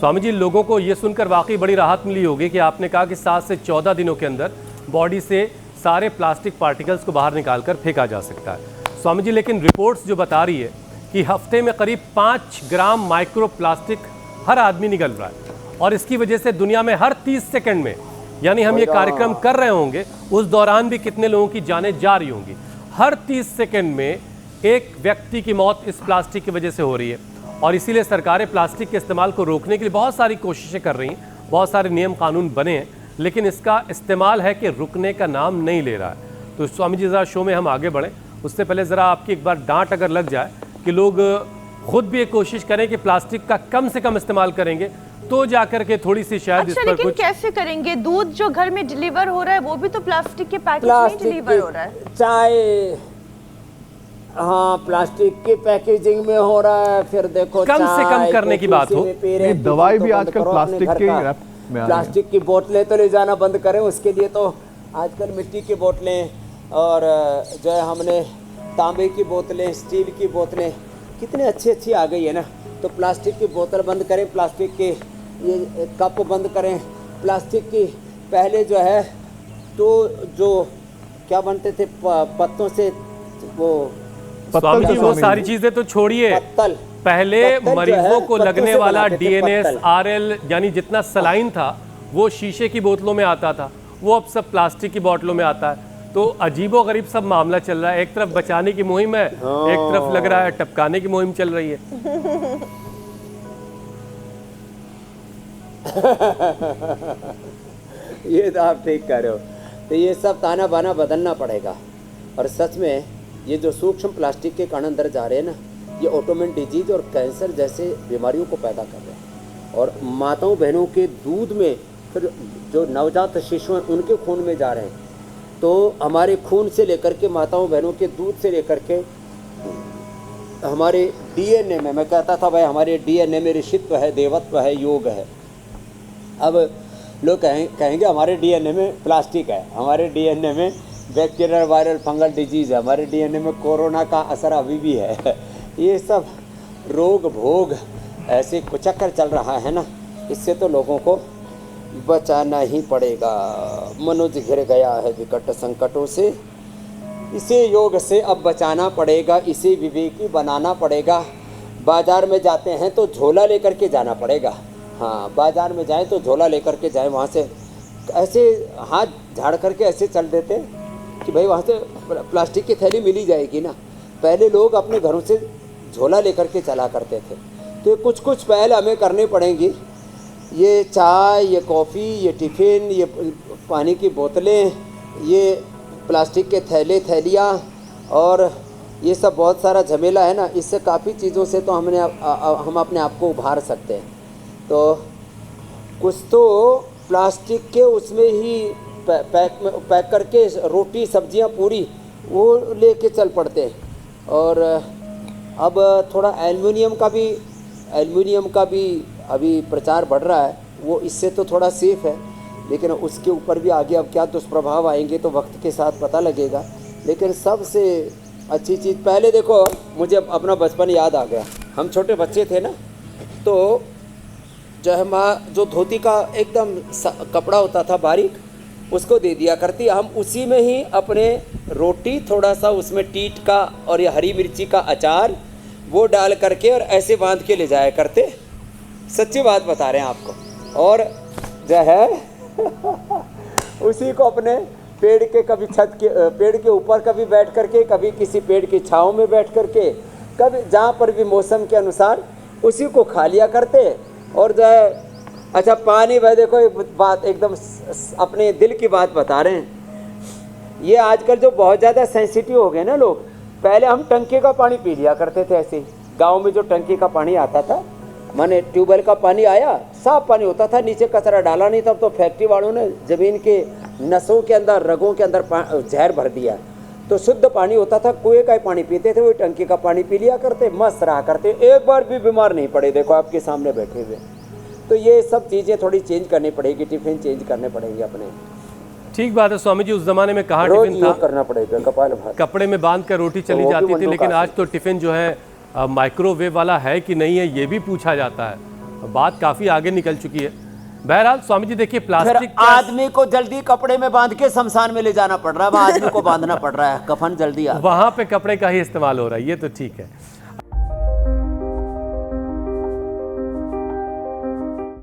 स्वामी जी, लोगों को ये सुनकर वाकई बड़ी राहत मिली होगी कि आपने कहा कि 7 से 14 दिनों के अंदर बॉडी से सारे प्लास्टिक पार्टिकल्स को बाहर निकालकर फेंका जा सकता है। स्वामी जी, लेकिन रिपोर्ट्स जो बता रही है कि हफ्ते में करीब 5 ग्राम माइक्रो प्लास्टिक हर आदमी निकल रहा है, और इसकी वजह से दुनिया में हर 30 सेकंड में, यानी हम ये कार्यक्रम कर रहे होंगे उस दौरान भी कितने लोगों की जानें जा रही होंगी। हर 30 सेकंड में एक व्यक्ति की मौत इस प्लास्टिक की वजह से हो रही है, और इसीलिए सरकारें प्लास्टिक के इस्तेमाल को रोकने के लिए बहुत सारी कोशिशें कर रही हैं, बहुत सारे नियम कानून बने हैं, लेकिन इसका इस्तेमाल है कि रुकने का नाम नहीं ले रहा है। तो स्वामी जी, ज़रा शो में हम आगे बढ़ें, उससे पहले ज़रा आपकी एक बार डांट अगर लग जाए कि लोग खुद भी एक कोशिश करें कि प्लास्टिक का कम से कम इस्तेमाल करेंगे, तो जाकर के थोड़ी सी शायद अच्छा, इस पर लेकिन कुछ। कैसे करेंगे? दूध जो घर में डिलीवर हो रहा है वो भी तो प्लास्टिक के पैकेज में डिलीवर हो रहा है। चाय, हाँ, प्लास्टिक की पैकेजिंग में हो रहा है। फिर देखो कम से कम करने की बात हो। दवाई भी आजकल प्लास्टिक के रैप में आ रही है। प्लास्टिक की बोतलें तो ले जाना बंद करें, उसके लिए तो आजकल मिट्टी की बोतलें और जो है हमने तांबे की बोतलें, स्टील की बोतलें कितनी अच्छी अच्छी आ गई है ना। तो प्लास्टिक की बोतल बंद करें, प्लास्टिक के ये कप बंद करें, प्लास्टिक की पहले जो है तो जो क्या बनते थे पत्तों से, वो स्वामी जी वो सारी चीजें तो छोड़िए, पहले मरीजों को लगने वाला डीएनएस, आरएल यानी जितना सलाइन था वो शीशे की बोतलों में आता था, वो अब सब प्लास्टिक की बोतलों में आता है। तो अजीबो गरीब सब मामला चल रहा है, एक तरफ बचाने की मुहिम है, एक तरफ लग रहा है टपकाने की मुहिम चल रही है। ये तो आप ठीक कह रहे हो। तो ये सब ताना बाना बदलना पड़ेगा। और सच में ये जो सूक्ष्म प्लास्टिक के कण अंदर जा रहे हैं ना, ये ऑटोइम्यून डिजीज और कैंसर जैसे बीमारियों को पैदा कर रहे हैं। और माताओं बहनों के दूध में, फिर जो नवजात शिशु हैं उनके खून में जा रहे हैं। तो हमारे खून से लेकर के, माताओं बहनों के दूध से लेकर के हमारे डीएनए में, मैं कहता था भाई हमारे डीएनए में ऋषित्व है, देवत्व है, योग है। अब लोग कहेंगे हमारे डीएनए में प्लास्टिक है, हमारे डीएनए में बैक्टीरियल वायरल फंगल डिजीज़ है, हमारे डीएनए में कोरोना का असर अभी भी है। ये सब रोग भोग ऐसे कुचक्कर चल रहा है ना, इससे तो लोगों को बचाना ही पड़ेगा। मनुष्य घिर गया है विकट संकटों से, इसे योग से अब बचाना पड़ेगा, इसे विवेकी बनाना पड़ेगा। बाज़ार में जाते हैं तो झोला लेकर के जाना पड़ेगा। हाँ, बाज़ार में जाएं तो झोला लेकर के जाएं, वहाँ से ऐसे हाथ झाड़ करके ऐसे चल देते कि भाई वहाँ से प्लास्टिक की थैली मिल ही जाएगी ना। पहले लोग अपने घरों से झोला लेकर के चला करते थे। तो कुछ कुछ पहल हमें करनी पड़ेंगी। ये चाय, ये कॉफ़ी, ये टिफ़िन, ये पानी की बोतलें, ये प्लास्टिक के थैलियाँ और ये सब बहुत सारा झमेला है ना, इससे काफ़ी चीज़ों से तो हम अपने आप को उभार सकते हैं। तो कुछ तो प्लास्टिक के उसमें ही पैक करके रोटी सब्जियां पूरी वो लेके चल पड़ते हैं। और अब थोड़ा एल्युमिनियम का भी अभी प्रचार बढ़ रहा है, वो इससे तो थोड़ा सेफ़ है, लेकिन उसके ऊपर भी आगे अब क्या दुष्प्रभाव आएंगे तो वक्त के साथ पता लगेगा। लेकिन सबसे अच्छी चीज़, पहले देखो मुझे अपना बचपन याद आ गया। हम छोटे बच्चे थे ना, तो जो है माँ जो धोती का एकदम कपड़ा होता था बारीक, उसको दे दिया करती। हम उसी में ही अपने रोटी, थोड़ा सा उसमें टीट का और ये हरी मिर्ची का अचार वो डाल करके और ऐसे बांध के ले जाया करते। सच्ची बात बता रहे हैं आपको। और जो है उसी को अपने पेड़ के कभी पेड़ के ऊपर कभी बैठ करके, कभी किसी पेड़ की छाँव में बैठ करके, कभी जहाँ पर भी मौसम के अनुसार उसी को खा लिया करते। और जो है अच्छा पानी, भाई देखो एक बात एकदम अपने दिल की बात बता रहे हैं। ये आजकल जो बहुत ज़्यादा सेंसिटिव हो गए ना लोग, पहले हम टंकी का पानी पी लिया करते थे। ऐसे गांव में जो टंकी का पानी आता था, माने ट्यूबवेल का पानी आया, साफ पानी होता था, नीचे कचरा डाला नहीं था। तो फैक्ट्री वालों ने ज़मीन के नसों के अंदर, रगों के अंदर जहर भर दिया, तो शुद्ध पानी होता था। कुएं का ही पानी पीते थे, वही टंकी का पानी पी लिया करते, मस्त रहा करते, एक बार भी बीमार नहीं पड़े। देखो आपके सामने बैठे हुए। तो ये सब चीज़ें थोड़ी चेंज करनी पड़ेगी, टिफिन चेंज करने पड़ेंगे अपने। ठीक बात है स्वामी जी, उस जमाने में कहाँ टिफिन था, करना पड़ेगा, कपाल भात कपड़े में बांध कर रोटी चली जाती थी। लेकिन आज तो टिफिन जो है माइक्रोवेव वाला है कि नहीं है ये भी पूछा जाता है। बात काफी आगे निकल चुकी है। बहरहाल स्वामी जी देखिए, फिर प्लास्टिक आदमी को जल्दी कपड़े में बांध के शमशान में ले जाना पड़ रहा है, वहां आदमी को बांधना पड़ रहा है, कफन जल्दी आ वहां पे कपड़े का ही इस्तेमाल हो रहा है, ये तो ठीक है।